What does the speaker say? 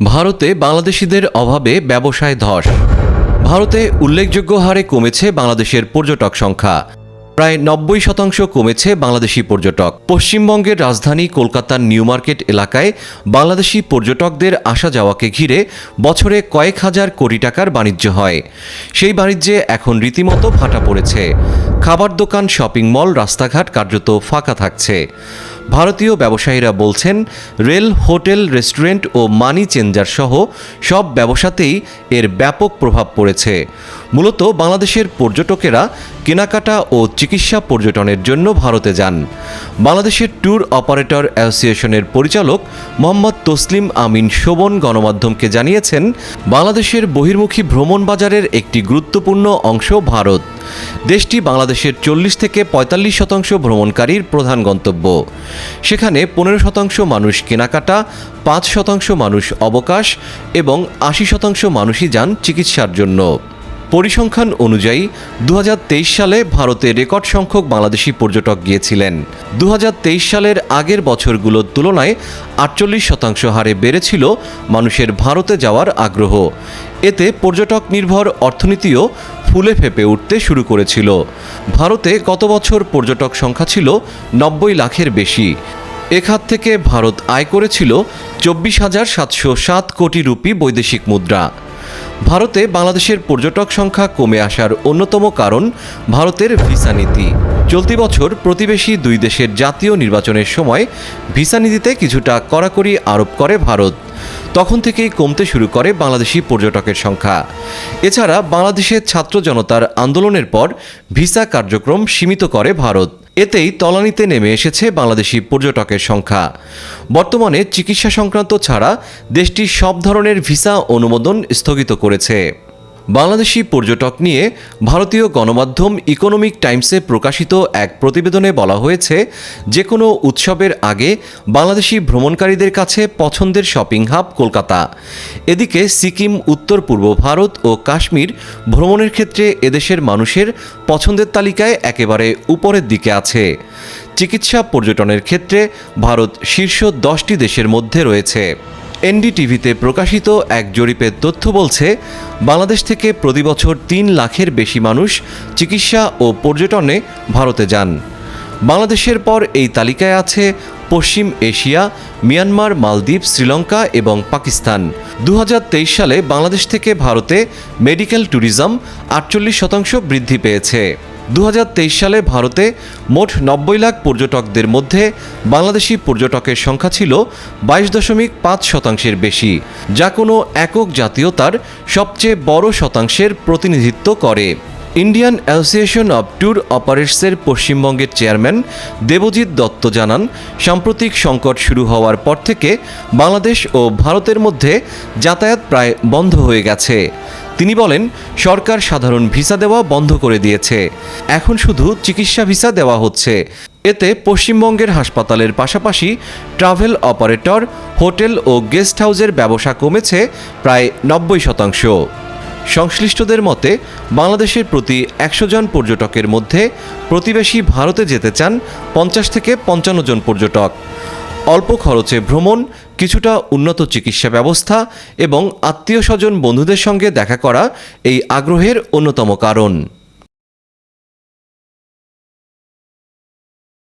ভারতে বাংলাদেশিদের অভাবে ব্যবসায় ধস। ভারতে উল্লেখযোগ্য হারে কমেছে বাংলাদেশের পর্যটক সংখ্যা। প্রায় 90% কমেছে বাংলাদেশি পর্যটক। পশ্চিমবঙ্গের রাজধানী কলকাতার নিউ মার্কেট এলাকায় বাংলাদেশি পর্যটকদের আসা যাওয়াকে ঘিরে বছরে কয়েক হাজার কোটি টাকার বাণিজ্য হয়। সেই বাণিজ্যে এখন রীতিমতো ভাটা পড়েছে। খাবার দোকান, শপিং মল, রাস্তাঘাট কার্যত ফাঁকা থাকছে। ভারতীয় ব্যবসায়ীরা বলছেন, রেল, হোটেল, রেস্টুরেন্ট ও মানি চেঞ্জার সহ সব ব্যবসাতেই এর ব্যাপক প্রভাব পড়েছে। মূলত বাংলাদেশের পর্যটকেরা কেনাকাটা ও চিকিৎসা পর্যটনের জন্য ভারতে যান। বাংলাদেশের ট্যুর অপারেটর অ্যাসোসিয়েশনের পরিচালক মোহাম্মদ তসলিম আমিন শোভন গণমাধ্যমকে জানিয়েছেন, বাংলাদেশের বহির্মুখী ভ্রমণ বাজারের একটি গুরুত্বপূর্ণ অংশ ভারত। দেশটি বাংলাদেশের 40 থেকে 45% ভ্রমণকারীর প্রধান গন্তব্য। সেখানে 15% মানুষ কেনাকাটা, 5% মানুষ অবকাশ এবং 80% মানুষই যান চিকিৎসার জন্য। পরিসংখ্যান অনুযায়ী 2023 সালে ভারতে রেকর্ড সংখ্যক বাংলাদেশি পর্যটক গিয়েছিলেন। 2023 সালের আগের বছরগুলোর তুলনায় 48% হারে বেড়েছিল মানুষের ভারতে যাওয়ার আগ্রহ। এতে পর্যটক নির্ভর অর্থনীতিও ফুলে ফেঁপে উঠতে শুরু করেছিল। ভারতে গত বছর পর্যটক সংখ্যা ছিল 90 লাখের বেশি। এ খাত থেকে ভারত আয় করেছিল 24,707 কোটি রুপি বৈদেশিক মুদ্রা। ভারতে বাংলাদেশের পর্যটক সংখ্যা কমে আসার অন্যতম কারণ ভারতের ভিসা নীতি। চলতি বছর প্রতিবেশী দুই দেশের জাতীয় নির্বাচনের সময় ভিসা নীতিতে কিছুটা কড়াকড়ি আরোপ করে ভারত। তখন থেকেই কমতে শুরু করে বাংলাদেশি পর্যটকের সংখ্যা। এছাড়া বাংলাদেশের ছাত্র জনতার আন্দোলনের পর ভিসা কার্যক্রম সীমিত করে ভারত। এতেই তলানিতে নেমে এসেছে বাংলাদেশি পর্যটকের সংখ্যা। বর্তমানে চিকিৎসা সংক্রান্ত ছাড়া দেশটি সব ধরনের ভিসা অনুমোদন স্থগিত করেছে। বাংলাদেশি পর্যটক নিয়ে ভারতীয় গণমাধ্যম ইকোনমিক টাইমসে প্রকাশিত এক প্রতিবেদনে বলা হয়েছে, যে কোনো উৎসবের আগে বাংলাদেশি ভ্রমণকারীদের কাছে পছন্দের শপিং হাব কলকাতা। এদিকে সিকিম, উত্তর পূর্ব ভারত ও কাশ্মীর ভ্রমণের ক্ষেত্রে এদেশের মানুষের পছন্দের তালিকায় একেবারে উপরের দিকে আছে। চিকিৎসা পর্যটনের ক্ষেত্রে ভারত শীর্ষ 10টি দেশের মধ্যে রয়েছে। এনডিটিভিতে প্রকাশিত এক জরিপের তথ্য বলছে, বাংলাদেশ থেকে প্রতি বছর 3 লাখের বেশি মানুষ চিকিৎসা ও পর্যটনে ভারতে যান। বাংলাদেশের পর এই তালিকায় আছে পশ্চিম এশিয়া, মিয়ানমার, মালদ্বীপ, শ্রীলঙ্কা এবং পাকিস্তান। 2023 সালে বাংলাদেশ থেকে ভারতে মেডিকেল ট্যুরিজম 48% বৃদ্ধি পেয়েছে। 2023 সালে ভারতে মোট 90 লাখ পর্যটকদের মধ্যে বাংলাদেশি পর্যটকের সংখ্যা ছিল 22.5% বেশি, যা কোনো একক জাতীয়তার সবচেয়ে বড় শতাংশের প্রতিনিধিত্ব করে। ইন্ডিয়ান অ্যাসোসিয়েশন অব ট্যুর অপারেটরসের পশ্চিমবঙ্গের চেয়ারম্যান দেবজিৎ দত্ত জানান, সাম্প্রতিক সংকট শুরু হওয়ার পর থেকে বাংলাদেশ ও ভারতের মধ্যে যাতায়াত প্রায় বন্ধ হয়ে গেছে। তিনি বলেন, সরকার সাধারণ ভিসা দেওয়া বন্ধ করে দিয়েছে, এখন শুধু চিকিৎসা ভিসা দেওয়া হচ্ছে। এতে পশ্চিমবঙ্গের হাসপাতালের পাশাপাশি ট্রাভেল অপারেটর, হোটেল ও গেস্ট হাউসের ব্যবসা কমেছে প্রায় 90%। সংশ্লিষ্টদের মতে, বাংলাদেশের প্রতি 100 জন পর্যটকের মধ্যে প্রতিবেশী ভারতে যেতে চান 50 থেকে 55 জন পর্যটক। অল্প খরচে ভ্রমণ, কিছুটা উন্নত চিকিৎসা ব্যবস্থা এবং আত্মীয় স্বজন, বন্ধুদের সঙ্গে দেখা করা এই আগ্রহের অন্যতম কারণ।